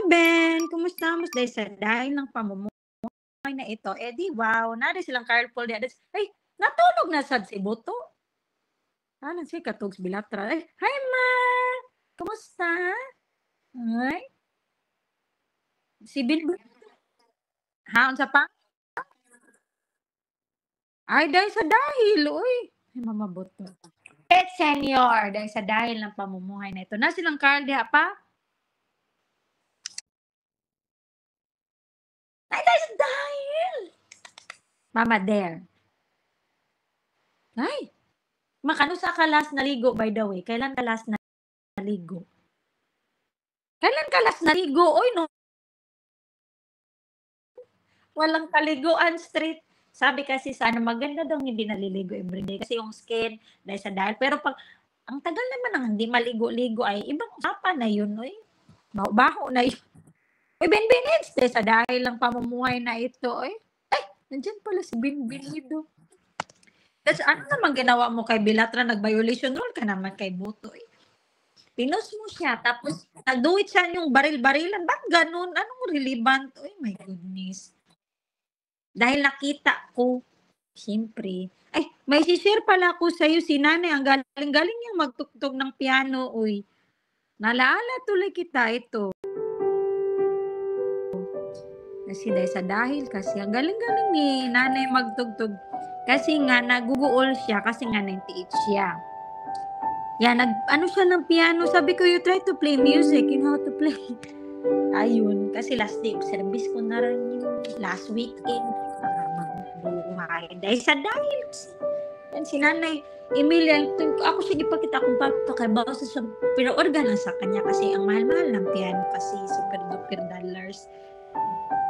Ben, kumusta mo dahil sa dahil ng pamumuhay na ito, eh di wow, nari silang carpool di adas ay, natulog na sad si Buto. Anan si katog bilatra. Ay, hi ma! Kumusta? Ay, si Bilbil ha, unsa pa? Ay, dahil sa dahil, uy. Ay, mama Buto. Pet senior, dahil sa dahil ng pamumuhay na ito. Na silang Carl diha pa? Ay, dahil sa dahil! Mama Dare. Ay, makano sa ka last naligo by the way? Kailan ka last naligo? Kailan ka last naligo? Oy, no, walang kaliguan street. Sabi kasi sa ano, maganda daw hindi naliligo everyday kasi yung skin dahil sa dahil. Pero pag ang tagal naman ng hindi maligo-ligo ay ibang usapan na yun, oy. Baho na yun. Uy, Benbenits, dahil sa dahil lang pamumuhay na ito, oy. Ay, nandiyan pala si Benbenido. That's ano naman ginawa mo kay Bilatra? Nag-violation rule ka naman kay Buto, eh. Pinost mo siya, tapos nag-do-it siya yung baril-barilan. Ba't ganun? Anong relevant? Uy, my goodness. Dahil nakita ko, siyempre. Ay, may share pala ako sa'yo si nanay. Ang galing-galing niyang magtugtog ng piano, uy. Nalaala tuloy kita ito. Kasi dahil kasi ang galing-galing ni nanay magtugtog. Kasi nga, naguguol siya kasi nga 98 siya. Yan, ano siya ng piano. Sabi ko, you try to play music. You know how to play. Ayun, kasi last day of service ko na rin yung last weekend. Buhay. Dahil sa dahil. Yan si Nanay Emilia, ako siya ipakita kung papakaibaw sa pina-organ sa kanya kasi ang mahal-mahal ng piano kasi super-duper dollars.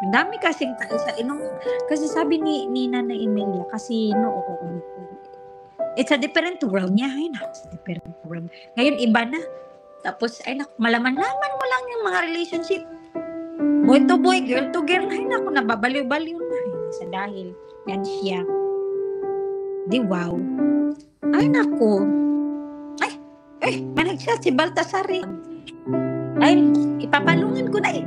Ang dami kasing sa inong, kasi sabi ni Nanay Emilia, kasi it's a different world niya, ay na, it's a different world. Ngayon, iba na. Tapos, ay naku, malaman-laman mo lang yung mga relationship. Boy to boy, girl to girl, ay naku, nababaliw-baliw na. Sa dahil, yan siya. Di wow. Ay naku. Ay, managsiya si Baltasar eh. Ay, ipapalungan ko na eh.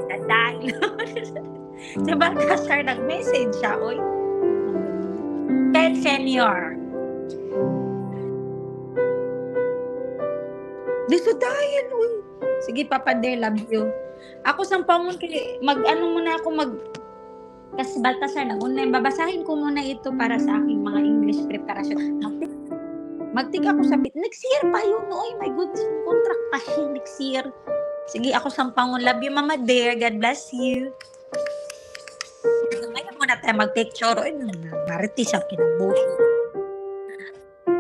Sa dahil. Si Baltasar nag-message siya, oy. Pet senior. Di sa dahil, uy. Sige, Papa De, love you. Ako sampamon kay mag-ano muna ako kasi Baltasar nag-online. Babasahin ko muna ito para sa aking mga English preparation. Magtik ako sa next year pa yun. Oy, my goodness, contract pa siya next year. Sige, ako sampamon. Love you, Mama Dear. God bless you. Ngayon muna tayo mag-picture. Oy, maritis ang kinabuhi.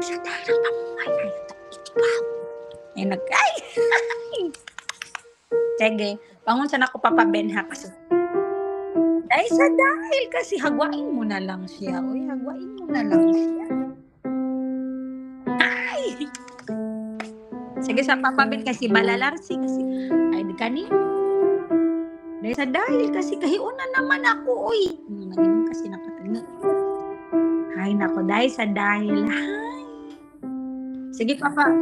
Sa dahil ang pamumay na ito. Ay, ay! Sige, pangunsan ako papabenha kasi. Dahil sa dahil kasi hagwain mo na lang siya. Uy, hagwain mo na lang siya. Ay! Sige, sa papaben kasi balalarsi kasi. Ay, di kani. Dahil sa dahil kasi kahiuna naman ako. Uy, naginom kasi nakatanga. Ay, nako, dahil sa dahil. Ay! Sige, Papa.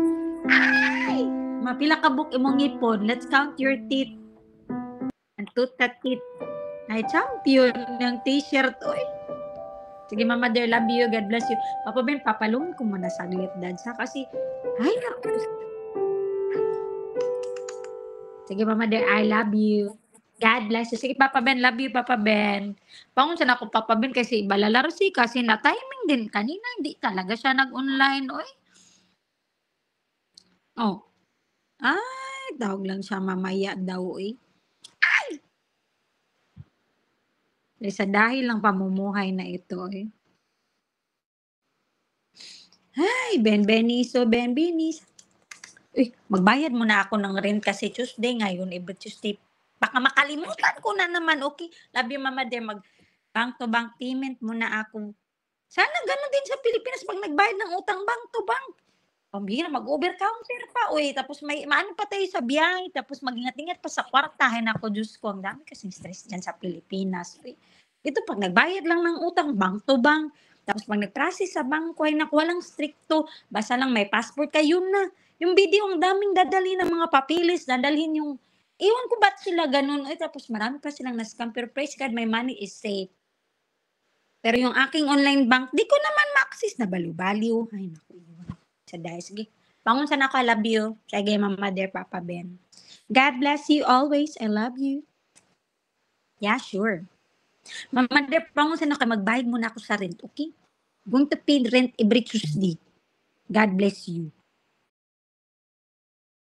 Ay! Mapila ka book imong ngipon. Let's count your teeth. And tuta teeth. Ay, champion ng t-shirt. Oy. Sige, Mama Dear, love you. God bless you. Papa Ben, papalungan ko muna saglit, Dad. Kasi, ay, naku. Sige, Mama Dear, I love you. God bless you. Sige, Papa Ben, love you, Papa Ben. Pangunsan ako, Papa Ben, kasi balalaro si kasi na-timing din. Kanina, hindi talaga siya nag-online. Oy. Oh. Ay, tawag lang siya mamaya daw, eh. Ay! Sa dahil lang pamumuhay na ito, eh. Ay, Benbenis. Uy, magbayad muna ako ng rent kasi Tuesday ngayon, every Tuesday. Baka makalimutan ko na naman, okay? Love you, Mama Dear. Bank to bank payment muna ako. Sana ganun din sa Pilipinas pag nagbayad ng utang bank to bank. Pambihira, mag-over counter pa, uy. Tapos maano pa tayo sa biyahe. Tapos mag-ingat-ingat pa sa kwartahin ako. Diyos ko, ang dami kasing stress dyan sa Pilipinas. Uy. Ito, pag nagbayad lang ng utang, bank to bank. Tapos pag nag-process sa bangko, ay naku, walang stricto. Basta lang may passport ka, yun na. Yung video ang daming dadalhin ng mga papilis, dadalhin yung ewan ko ba't sila gano'n, eh, tapos marami pa silang na-scam pero praise God my money is safe. Pero yung aking online bank, 'di ko naman ma-access, nabaliw-baliw. Ay naku, iwan sa dahil. Sige, bangon sana ka, love you. Sige, mama dear, papa Ben. God bless you always, I love you. Yeah, sure. Mama dear, bangon sana ka, magbayad muna ako sa rent, okay? Going to pay rent every Tuesday. God bless you.